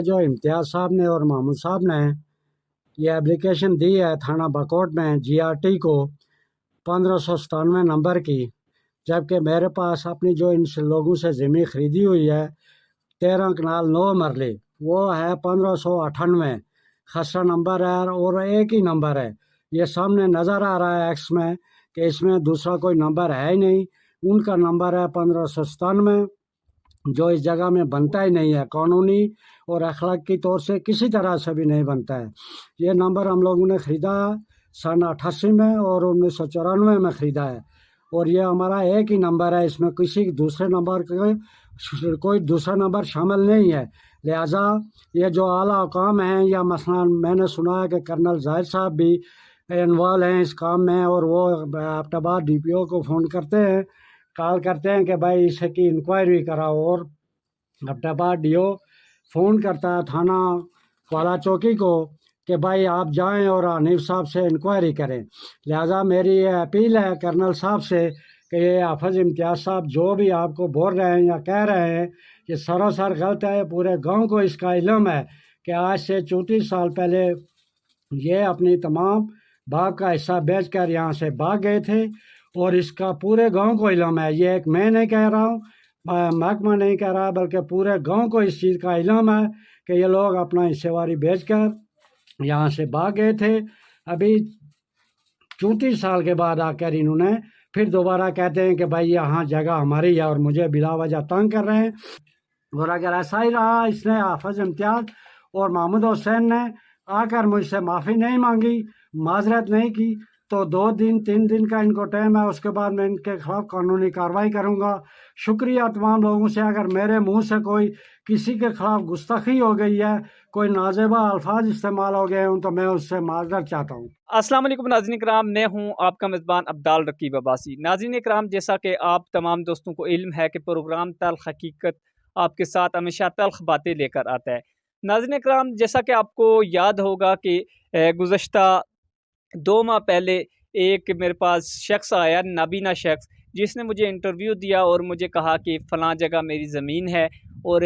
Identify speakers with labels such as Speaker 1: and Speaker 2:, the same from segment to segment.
Speaker 1: जो इम्तियाज़ साहब ने और महमूद साहब ने ये एप्लीकेशन दी है थाना बकोट में GRT को 1597 नंबर की, जबकि मेरे पास अपनी जो इन लोगों से ज़मीन ख़रीदी हुई है 13 कनाल 9 मरले, वो है 1598 खसरा नंबर है और एक ही नंबर है। ये सामने नज़र आ रहा है एक्स में कि इसमें दूसरा कोई नंबर है ही नहीं। उनका नंबर है 1597, जो इस जगह में बनता ही नहीं है, कानूनी और अखलाकी तौर से किसी तरह से भी नहीं बनता है। ये नंबर हम लोगों ने ख़रीदा सन 88 में और 1994 में ख़रीदा है, और ये हमारा एक ही नंबर है, इसमें किसी दूसरे नंबर के कोई दूसरा नंबर शामिल नहीं है। लिहाजा ये जो आला हुकाम हैं, या मसलन मैंने सुना है कि कर्नल जाहिद साहब भी इन्वॉल्व हैं इस काम में, और वो एबटाबाद DPO को फ़ोन करते हैं, कॉल करते हैं कि भाई इसकी इंक्वायरी कराओ, और एबटाबाद DO फ़ोन करता है थाना वाला चौकी को कि भाई आप जाएं और हनीफ साहब से इंक्वायरी करें। लिहाजा मेरी ये अपील है कर्नल साहब से कि ये हाफिज़ इम्तियाज़ साहब जो भी आपको बोल रहे हैं या कह रहे हैं, ये सरासर गलत है। पूरे गांव को इसका इल्म है कि आज से 34 साल पहले ये अपनी तमाम बाग का हिस्सा बेच कर यहाँ से भाग गए थे, और इसका पूरे गांव को इल्म है। ये एक मैं नहीं कह रहा हूँ, महकमा नहीं कह रहा, बल्कि पूरे गांव को इस चीज़ का इल्म है कि ये लोग अपना हिस्सेवारी बेच कर यहाँ से भाग गए थे। अभी 34 साल के बाद आकर इन्होंने फिर दोबारा कहते हैं कि भाई यहाँ जगह हमारी है, और मुझे बिला वजह तंग कर रहे हैं। और अगर ऐसा ही रहा, इसने हाफिज़ इम्तियाज़ और महमूद हुसैन ने आकर मुझसे माफ़ी नहीं मांगी, माजरत नहीं की, तो 2 दिन 3 दिन का इनको टाइम है, उसके बाद मैं इनके खिलाफ कानूनी कार्रवाई करूँगा। शुक्रिया तमाम लोगों से। अगर मेरे मुंह से कोई किसी के खिलाफ गुस्ताखी हो गई है, कोई नाजेबा अल्फाज इस्तेमाल हो गए हैं, तो मैं उससे माजरत चाहता हूँ।
Speaker 2: अस्सलाम वालेकुम नाज़रीन इकराम, मैं हूँ आपका मेज़बान अब्दाल रकीब अब्बासी। नाज़रीन इकराम, जैसा कि आप तमाम दोस्तों को इल्म है कि प्रोग्राम तल्ख़ हकीकत आपके साथ हमेशा तल्ख़ बातें लेकर आता है। नाज़रीन इकराम, जैसा कि आपको याद होगा कि गुज़श्ता 2 माह पहले एक मेरे पास शख्स आया, नाबीना शख्स, जिसने मुझे इंटरव्यू दिया और मुझे कहा कि फ़लाँ जगह मेरी ज़मीन है और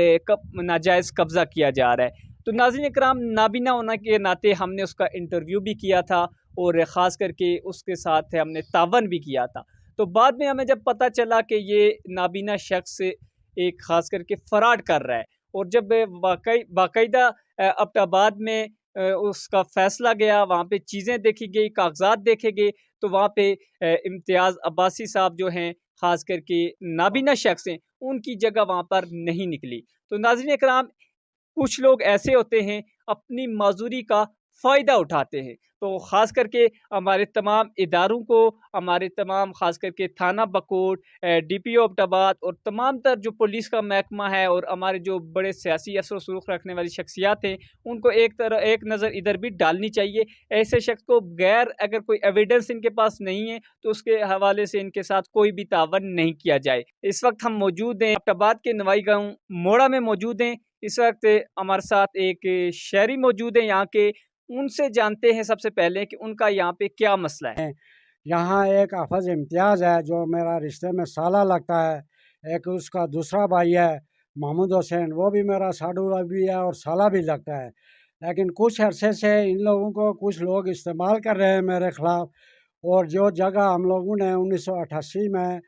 Speaker 2: नाजायज़ कब्ज़ा किया जा रहा है। तो नाज़रीन इकराम, नाबीना होने के नाते हमने उसका इंटरव्यू भी किया था और ख़ास करके उसके साथ हमने तावन भी किया था। तो बाद में हमें जब पता चला कि ये नाबीना शख्स एक ख़ास करके फ़राड कर रहा है, और जब बाकायदा एबटाबाद में उसका फ़ैसला गया, वहाँ पे चीज़ें देखी गई, कागज़ात देखे गए, तो वहाँ पे इम्तियाज़ अब्बासी साहब जो हैं, ख़ास करके नाबीना शख्स हैं, उनकी जगह वहाँ पर नहीं निकली। तो नाज़रीन इकराम, कुछ लोग ऐसे होते हैं अपनी माजूरी का फ़ायदा उठाते हैं। तो ख़ास करके हमारे तमाम इदारों को, हमारे तमाम ख़ास करके थाना बकोट, DPO एबटाबाद और तमाम तर जो पुलिस का महकमा है, और हमारे जो बड़े सियासी असर सुलूक रखने वाली शख्सियात हैं, उनको एक नज़र इधर भी डालनी चाहिए। ऐसे शख्स को गैर अगर कोई एविडेंस इनके पास नहीं है, तो उसके हवाले से इनके साथ कोई भी तावन नहीं किया जाए। इस वक्त हम मौजूद हैं एबटाबाद के नवाई गाँव मोड़ा में मौजूद हैं। इस वक्त हमारे साथ एक शहरी मौजूद है यहाँ के, उनसे जानते हैं सबसे पहले कि उनका यहाँ पे क्या मसला है।
Speaker 1: यहाँ एक हाफिज़ इम्तियाज़ है जो मेरा रिश्ते में साला लगता है, एक उसका दूसरा भाई है महमूद हुसैन, वो भी मेरा साडूला भी है और साला भी लगता है। लेकिन कुछ अरसे से इन लोगों को कुछ लोग इस्तेमाल कर रहे हैं मेरे ख़िलाफ़, और जो जगह हम लोगों ने 1988 में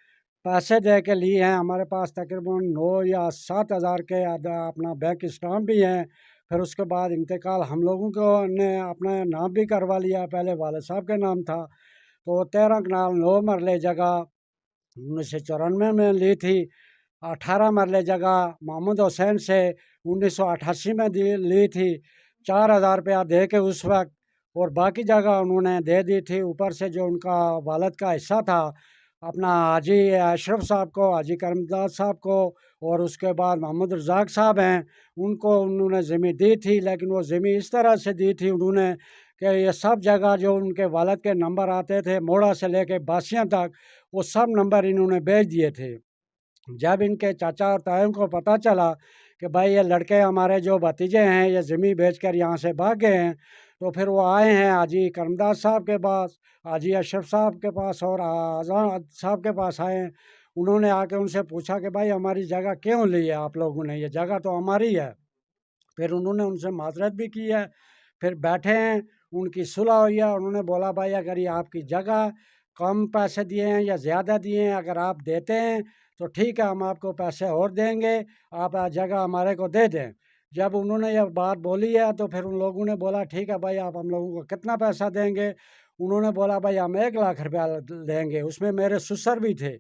Speaker 1: पैसे दे के लिए हैं, हमारे पास तकरीबन 9 या 7 हज़ार के अपना बैंक स्टाम्प भी हैं। फिर उसके बाद इंतकाल हम लोगों को ने अपना नाम भी करवा लिया, पहले वाले साहब के नाम था। तो 13 कनाल 9 मरले जगह 1994 में ली थी। 18 मरले जगह महमूद हुसैन से 1988 में ली थी, 4,000 रुपया दे के उस वक्त, और बाकी जगह उन्होंने दे दी थी। ऊपर से जो उनका वालद का हिस्सा था अपना हाजी अशरफ साहब को, हाजी करमदाद साहब को, और उसके बाद मोहम्मद रज़ाक साहब हैं, उनको उन्होंने ज़मीन दी थी। लेकिन वो ज़मीन इस तरह से दी थी उन्होंने कि ये सब जगह जो उनके वालद के नंबर आते थे, मोड़ा से लेके बासियाँ तक, वो सब नंबर इन्होंने बेच दिए थे। जब इनके चाचा और तायों को पता चला कि भाई ये लड़के हमारे जो भतीजे हैं ये ज़मीन बेचकर यहाँ से भाग गए हैं, तो फिर वो आए हैं हाजी करमदाद साहब के पास, हाजी अशरफ साहब के पास और आज़ाद साहब के पास आए हैं। उन्होंने आके उनसे पूछा कि भाई हमारी जगह क्यों ली है आप लोगों ने, ये जगह तो हमारी है। پھر انہوں نے ان سے معذرت بھی کی ہے، پھر بیٹھے ہیں، ان کی صلح ہوئی ہے، انہوں نے بولا بھائی اگر یہ آپ کی جگہ کم پیسے دیے ہیں یا زیادہ دیے ہیں، اگر آپ دیتے ہیں تو ٹھیک ہے ہم آپ کو پیسے اور دیں گے، آپ جگہ ہمارے کو دے دیں۔ جب انہوں نے یہ بات بولی ہے تو پھر ان لوگوں نے بولا ٹھیک ہے بھائی آپ ہم لوگوں کو کتنا پیسہ دیں گے؟ انہوں نے بولا بھائی ہم 1 لاکھ روپیہ دیں گے، اس میں میرے سسر بھی تھے۔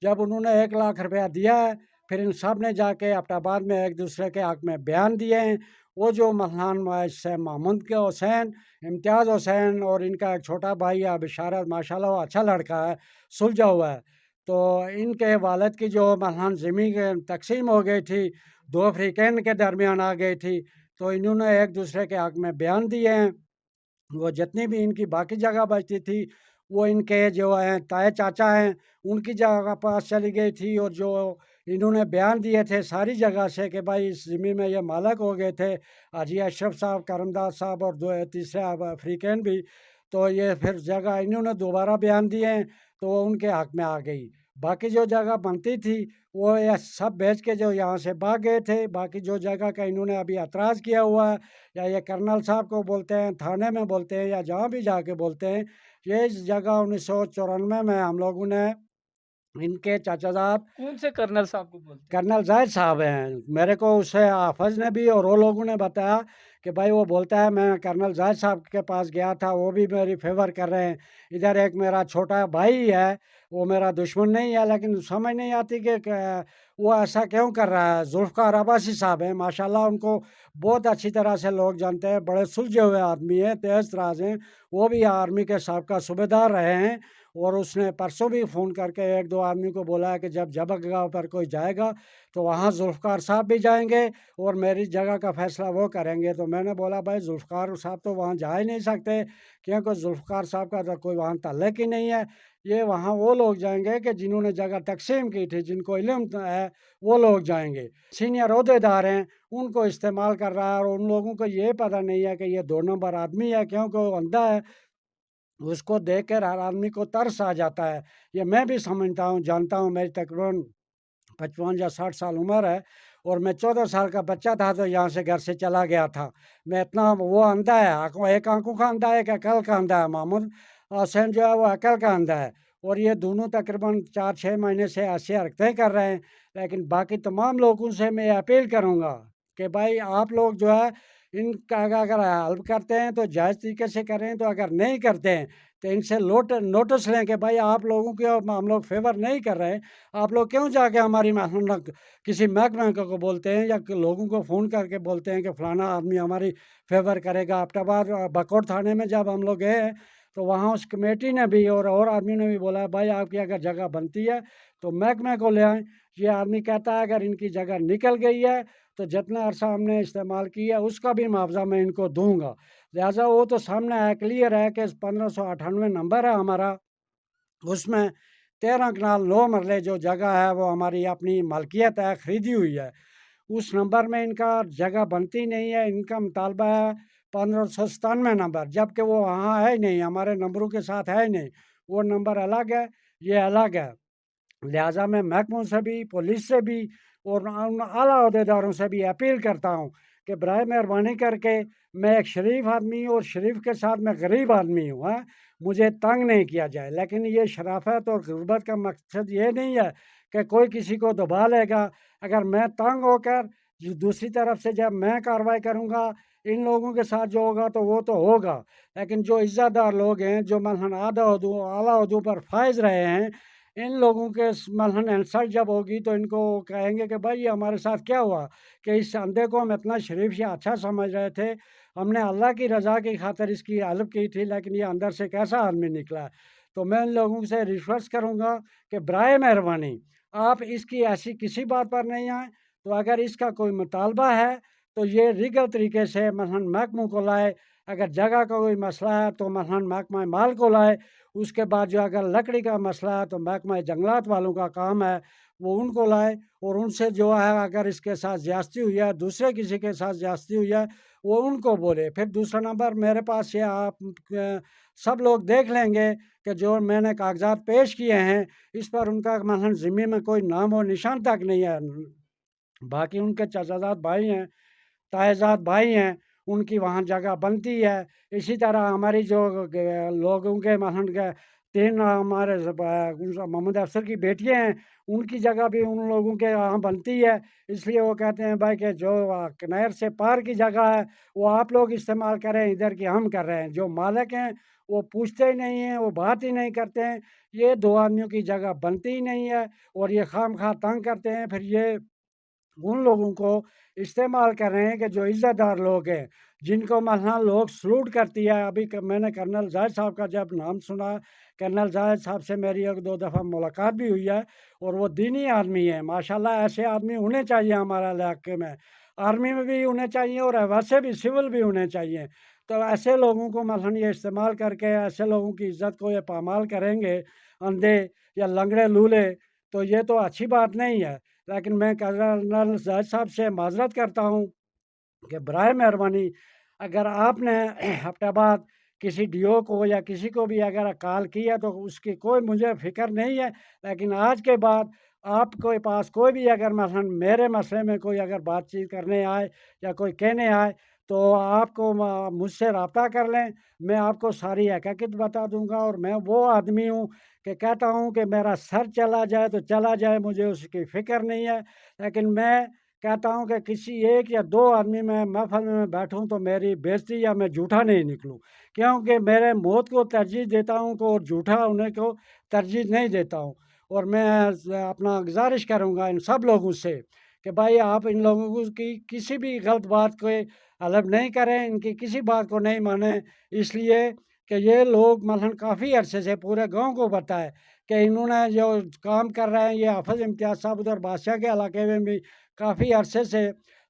Speaker 1: جب انہوں نے 1 لاکھ روپیہ دیا ہے، پھر ان سب نے جا کے ایبٹ آباد میں ایک دوسرے کے حق میں بیان دیے ہیں۔ وہ جو مثلاً سے محمود کے حسین، امتیاز حسین اور ان کا ایک چھوٹا بھائی ہے بشارت، ماشاءاللہ وہ اچھا لڑکا ہے، سلجھا ہوا ہے، تو ان کے والد کی جو مثلاً زمین تقسیم ہو گئی تھی، 2 فریقین کے درمیان آ گئی تھی، تو انہوں نے ایک دوسرے کے حق میں بیان دیے ہیں۔ وہ جتنی بھی ان کی باقی جگہ بچتی تھی وہ ان کے جو ہیں تائے چاچا ہیں ان کی جگہ پاس چلی گئی تھی، اور جو انہوں نے بیان دیے تھے ساری جگہ سے کہ بھائی اس زمین میں یہ مالک ہو گئے تھے حاجی اشرف صاحب، کرمداد صاحب اور تیسرے افریقین بھی، تو یہ پھر جگہ انہوں نے دوبارہ بیان دیے ہیں تو وہ ان کے حق میں آ گئی۔ باقی جو جگہ بنتی تھی وہ یہ سب بیچ کے جو یہاں سے بھاگ گئے تھے۔ باقی جو جگہ کا انہوں نے ابھی اعتراض کیا ہوا ہے، یا یہ کرنل صاحب کو بولتے ہیں، تھانے میں بولتے ہیں، یا جہاں بھی جا کے بولتے ہیں، یہ جگہ 1994 میں ہم لوگوں نے ان کے چاچا صاحب
Speaker 2: کون سے کرنل صاحب کو بولتے ہیں؟
Speaker 1: کرنل زاہد صاحب ہیں، میرے کو اسے حافظ نے بھی اور وہ لوگوں نے بتایا کہ بھائی وہ بولتا ہے میں کرنل زاہد صاحب کے پاس گیا تھا، وہ بھی میری فیور کر رہے ہیں۔ ادھر ایک میرا چھوٹا بھائی ہے، وہ میرا دشمن نہیں ہے، لیکن سمجھ نہیں آتی کہ وہ ایسا کیوں کر رہا ہے۔ ذوالفقار عباسی صاحب ہیں، ماشاءاللہ ان کو بہت اچھی طرح سے لوگ جانتے ہیں، بڑے سلجھے ہوئے آدمی ہیں، تیز تراز ہیں، وہ بھی آرمی کے سابقہ صوبیدار رہے ہیں، اور اس نے پرسوں بھی فون کر کے 1-2 آدمی کو بولا ہے کہ جب جگہ پر کوئی جائے گا تو وہاں ذوالفقار صاحب بھی جائیں گے اور میری جگہ کا فیصلہ وہ کریں گے۔ تو میں نے بولا بھائی ذوالفقار صاحب تو وہاں جا ہی نہیں سکتے، کیونکہ ذوالفقار صاحب کا تو کوئی وہاں تعلق ہی نہیں ہے۔ یہ وہاں وہ لوگ جائیں گے کہ جنہوں نے جگہ تقسیم کی تھی، جن کو علم ہے وہ لوگ جائیں گے۔ سینئر عہدیدار ہیں ان کو استعمال کر رہا ہے، اور ان لوگوں کو یہ پتہ نہیں ہے کہ یہ 2 نمبر آدمی ہے، کیونکہ وہ اندھا ہے، اس کو دیکھ کر ہر آدمی کو ترس آ جاتا ہے۔ یہ میں بھی سمجھتا ہوں، جانتا ہوں، میری تقریباً 55 یا 60 سال عمر ہے، اور میں 14 سال کا بچہ تھا تو یہاں سے گھر سے چلا گیا تھا۔ میں اتنا وہ اندھا ہے، ایک آنکھوں کا اندھا ہے، ایک عقل کا اندھا ہے۔ محمود حسین جو ہے وہ عقل کا اندھا ہے، اور یہ دونوں تقریباً 4-6 مہینے سے ایسی حرکتیں کر رہے ہیں۔ لیکن باقی تمام لوگوں سے میں اپیل کروں گا کہ بھائی آپ لوگ جو ہے ان کا اگر ہیلپ کرتے ہیں تو جائز طریقے سے کریں، تو اگر نہیں کرتے ہیں تو ان سے نوٹس لیں کہ بھائی آپ لوگوں کے ہم لوگ فیور نہیں کر رہے ہیں، آپ لوگ کیوں جا کے ہماری کسی محکمہ کو بولتے ہیں یا لوگوں کو فون کر کے بولتے ہیں کہ فلانا آدمی ہماری فیور کرے گا۔ ایبٹ آباد بکوٹ تھانے میں جب ہم لوگ گئے ہیں تو وہاں اس کمیٹی نے بھی اور آدمی نے بھی بولا بھائی آپ کی اگر جگہ بنتی ہے تو محکمے کو لے آئیں۔ یہ آدمی کہتا ہے اگر ان کی جگہ نکل گئی ہے تو جتنا عرصہ ہم نے استعمال کیا ہے اس کا بھی معاوضہ میں ان کو دوں گا۔ لہٰذا وہ تو سامنے ہے، کلیئر ہے کہ 1598 نمبر ہے ہمارا، اس میں 13 کنال 9 مرلے جو جگہ ہے وہ ہماری اپنی مالکیت ہے، خریدی ہوئی ہے۔ اس نمبر میں ان کا جگہ بنتی نہیں ہے، ان کا مطالبہ ہے 1597 نمبر، جبکہ وہ وہاں ہے ہی نہیں، ہمارے نمبروں کے ساتھ ہے ہی نہیں، وہ نمبر الگ ہے، یہ الگ ہے۔ لہٰذا میں محکموں سے بھی، پولیس سے بھی اور اعلیٰ عہدیداروں سے بھی اپیل کرتا ہوں کہ برائے مہربانی کر کے، میں ایک شریف آدمی ہوں اور شریف کے ساتھ میں غریب آدمی ہوں، مجھے تنگ نہیں کیا جائے۔ لیکن یہ شرافت اور غربت کا مقصد یہ نہیں ہے کہ کوئی کسی کو دبا لے گا۔ اگر میں تنگ ہو کر دوسری طرف سے جب میں کارروائی کروں گا ان لوگوں کے ساتھ جو ہوگا تو وہ تو ہوگا، لیکن جو عزت دار لوگ ہیں، جو مثلاً اعلیٰ عہدوں پر فائز رہے ہیں، ان لوگوں کے مثلاً انسلٹ جب ہوگی تو ان کو کہیں گے کہ بھائی یہ ہمارے ساتھ کیا ہوا کہ اس اندھے کو ہم اتنا شریف یا اچھا سمجھ رہے تھے، ہم نے اللہ کی رضا کی خاطر اس کی ہیلپ کی تھی، لیکن یہ اندر سے کیسا آدمی نکلا ہے۔ تو میں ان لوگوں سے ریکویسٹ کروں گا کہ برائے مہربانی آپ اس کی ایسی کسی بات پر نہیں آئیں، تو اگر اس کا کوئی مطالبہ ہے تو یہ لیگل طریقے سے مثلاً محکموں کو لائے، اگر جگہ کا کوئی مسئلہ ہے تو مثلاً محکمہ مال کو لائے، اس کے بعد جو اگر لکڑی کا مسئلہ ہے تو محکمہ جنگلات والوں کا کام ہے، وہ ان کو لائے، اور ان سے جو ہے اگر اس کے ساتھ زیادتی ہوئی ہے، دوسرے کسی کے ساتھ زیادتی ہوئی ہے، وہ ان کو بولے۔ پھر دوسرا نمبر میرے پاس یہ آپ سب لوگ دیکھ لیں گے کہ جو میں نے کاغذات پیش کیے ہیں اس پر ان کا مثلاً زمین میں کوئی نام و نشان تک نہیں ہے۔ باقی ان کے چچا زاد بھائی ہیں तायजाद भाई हैं उनकी वहाँ जगह बनती है। इसी तरह हमारी जो लोगों के मसलन के 3 हमारे मोहम्मद अफसर की बेटियाँ हैं, उनकी जगह भी उन लोगों के यहाँ बनती है। इसलिए वो कहते हैं भाई कि जो नहर से पार की जगह है वो आप लोग इस्तेमाल करें, इधर की हम कर रहे हैं। जो मालिक हैं वो पूछते ही नहीं हैं, वो बात ही नहीं करते हैं। ये 2 आदमियों की जगह बनती ही नहीं है और ये खामखा तंग करते हैं। फिर ये उन लोगों को इस्तेमाल कर रहे हैं कि जो इज़्ज़तदार लोग हैं, जिनको मसलन लोग सलूट करती है। अभी मैंने कर्नल ज़ाहिद साहब का जब नाम सुना, कर्नल ज़ाहिद साहब से मेरी 1-2 दफ़ा मुलाकात भी हुई है और वो दीनी आदमी है। माशाल्लाह ऐसे आदमी होने चाहिए हमारे इलाके में। आर्मी में भी होने चाहिए और वैसे भी सिविल भी होने चाहिए। तो ऐसे लोगों को मसलन ये इस्तेमाल करके ऐसे लोगों की इज़्ज़त को ये पामाल करेंगे, अंधे या लंगड़े लूले, तो ये तो अच्छी बात नहीं है। लेकिन मैं कर्नल ज़ाहिद साहब से माज़रत करता हूँ कि बराए मेहरबानी अगर आपने हफ्ते बाद किसी डीओ को या किसी को भी अगर कॉल किया तो उसकी कोई मुझे फ़िक्र नहीं है। लेकिन आज के बाद आपके पास कोई भी अगर मसलन मेरे मसले में कोई अगर बातचीत करने आए या कोई कहने आए तो आपको मुझसे रब्ता कर लें। मैं आपको सारी हकीकत बता दूँगा और मैं वो आदमी हूँ कि कहता हूँ कि मेरा सर चला जाए तो चला जाए, मुझे उसकी फ़िक्र नहीं है। लेकिन मैं कहता हूँ कि किसी 1 या 2 आदमी में महफ़िल में बैठूँ तो मेरी बेइज़्ज़ती या मैं झूठा नहीं निकलूँ। क्योंकि मेरे मौत को तरजीह देता हूँ को और झूठा होने को तरजीह नहीं देता हूँ। और मैं अपना गुज़ारिश करूँगा इन सब लोगों से कि भाई आप इन लोगों को की किसी भी गलत बात को हलब नहीं करें, इनकी किसी बात को नहीं मानें। इसलिए कि ये लोग मसलन काफ़ी अरसे से पूरे गाँव को पता है कि इन्होंने जो काम कर रहे हैं, ये हाफ़िज़ इम्तियाज़ साहब उधर बादशाह के इलाके में भी काफ़ी अरसे से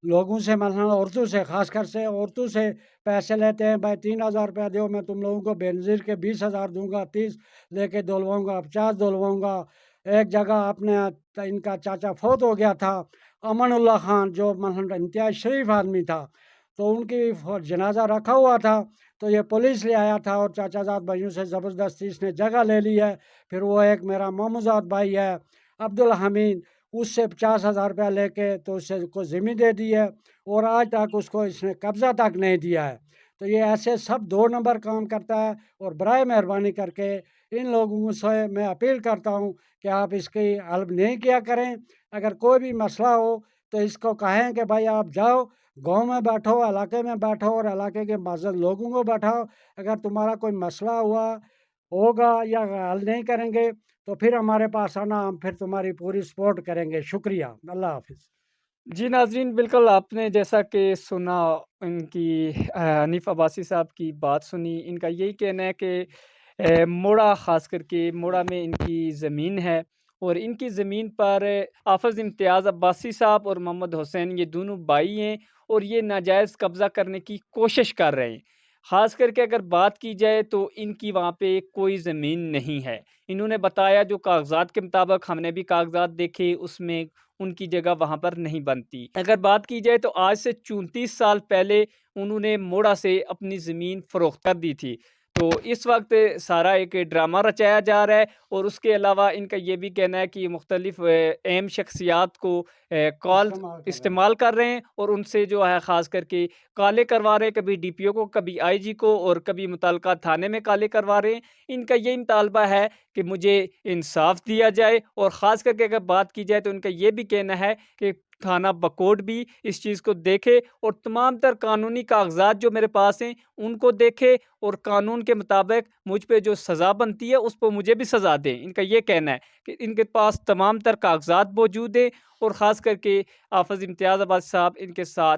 Speaker 1: लोगों से मसलन औरतों से ख़ासकर से औरतों से पैसे लेते हैं। भाई 3000 रुपया दो, मैं तुम लोगों को बेनज़ीर के 20,000 दूँगा, 30 लेके धुलवाऊँगा, 50 धुलवाऊँगा। एक जगह आपने इनका चाचा फ़ौत हो गया था, अमनुल्लाह खान, जो मसलन इंतहाई शरीफ आदमी था, तो उनकी जनाज़ा रखा हुआ था। तो ये पुलिस ले आया था और चाचाजाद भाइयों से ज़बरदस्ती इसने जगह ले ली है। फिर वो एक मेरा मोमूज़ाद भाई है अब्दुल हमीद, उससे 50,000 रुपया लेके तो उससे को ज़मीन दे दी है और आज तक उसको इसने कब्ज़ा तक नहीं दिया है। तो ये ऐसे सब 2 नंबर काम करता है और बराए मेहरबानी करके इन लोगों से मैं अपील करता हूँ कि आप इसकी हल नहीं किया करें। अगर कोई भी मसला हो तो इसको कहें कि भाई आप जाओ, गाँव में बैठो, इलाके में बैठो और इलाके के माज़र लोगों को बैठाओ। अगर तुम्हारा कोई मसला होगा या हल नहीं करेंगे तो फिर हमारे पास आना, हम फिर तुम्हारी पूरी सपोर्ट करेंगे। शुक्रिया। अल्लाह हाफ़िज़।
Speaker 2: जी नाज़रीन, बिल्कुल आपने जैसा कि सुना इनकी हनीफ़ अब्बासी साहब की बात सुनी। इनका यही कहना है कि मोड़ा ख़ास करके मोड़ा में इनकी ज़मीन है और इनकी ज़मीन पर हाफ़िज़ इम्तियाज़ अब्बासी साहब और मोहम्मद हुसैन ये दोनों भाई हैं और ये नाजायज़ कब्ज़ा करने की कोशिश कर रहे हैं। ख़ास करके अगर बात की जाए तो इनकी वहाँ पे कोई ज़मीन नहीं है। इन्होंने बताया जो कागज़ात के मुताबिक हमने भी कागज़ात देखे, उसमें उनकी जगह वहाँ पर नहीं बनती। अगर बात की जाए तो आज से 34 साल पहले उन्होंने मोड़ा से अपनी ज़मीन फ़रोख्त कर दी थी। तो इस वक़्त सारा एक ड्रामा रचाया जा रहा है और उसके अलावा इनका ये भी कहना है कि मुख्तलिफ़ अहम शख्सियात को कॉल इस्तेमाल कर रहे हैं और उनसे जो है ख़ास करके काले करवा रहे हैं, कभी डीपीओ को, कभी आईजी को और कभी मुतल्लिका थाने में काले करवा रहे हैं। इनका यही मुतालबा है कि मुझे इंसाफ़ दिया जाए और ख़ास करके अगर बात की जाए तो इनका ये भी कहना है कि थाना बकोट भी इस चीज़ को देखे और तमाम तर कानूनी कागज़ात जो मेरे पास हैं उनको देखे और कानून के मुताबिक मुझ पे जो सज़ा बनती है उस पर मुझे भी सज़ा दें। इनका ये कहना है कि इनके पास तमाम तर कागज़ात मौजूद हैं और ख़ास करके हाफ़िज़ इम्तियाज़ अब्बासी साहब इनके साथ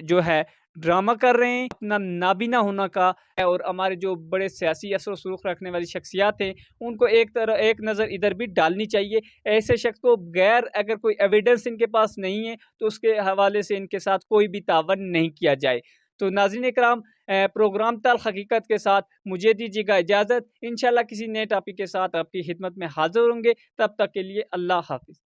Speaker 2: जो है ड्रामा कर रहे हैं अपना नाबीना होना का है और हमारे जो बड़े सियासी असर व सुलूक रखने वाली शख्सियात हैं उनको एक नज़र इधर भी डालनी चाहिए। ऐसे शख्स को बगैर अगर कोई एविडेंस इनके पास नहीं है तो उसके हवाले से इनके साथ कोई भी तावन नहीं किया जाए। तो नाज़रीन इकराम, प्रोग्राम तल्ख़ हकीकत के साथ मुझे दीजिएगा इजाज़त। इंशाअल्लाह किसी नए टॉपिक के साथ आपकी खिदमत में हाज़िर होंगे। तब तक के लिए अल्लाह हाफ़िज़।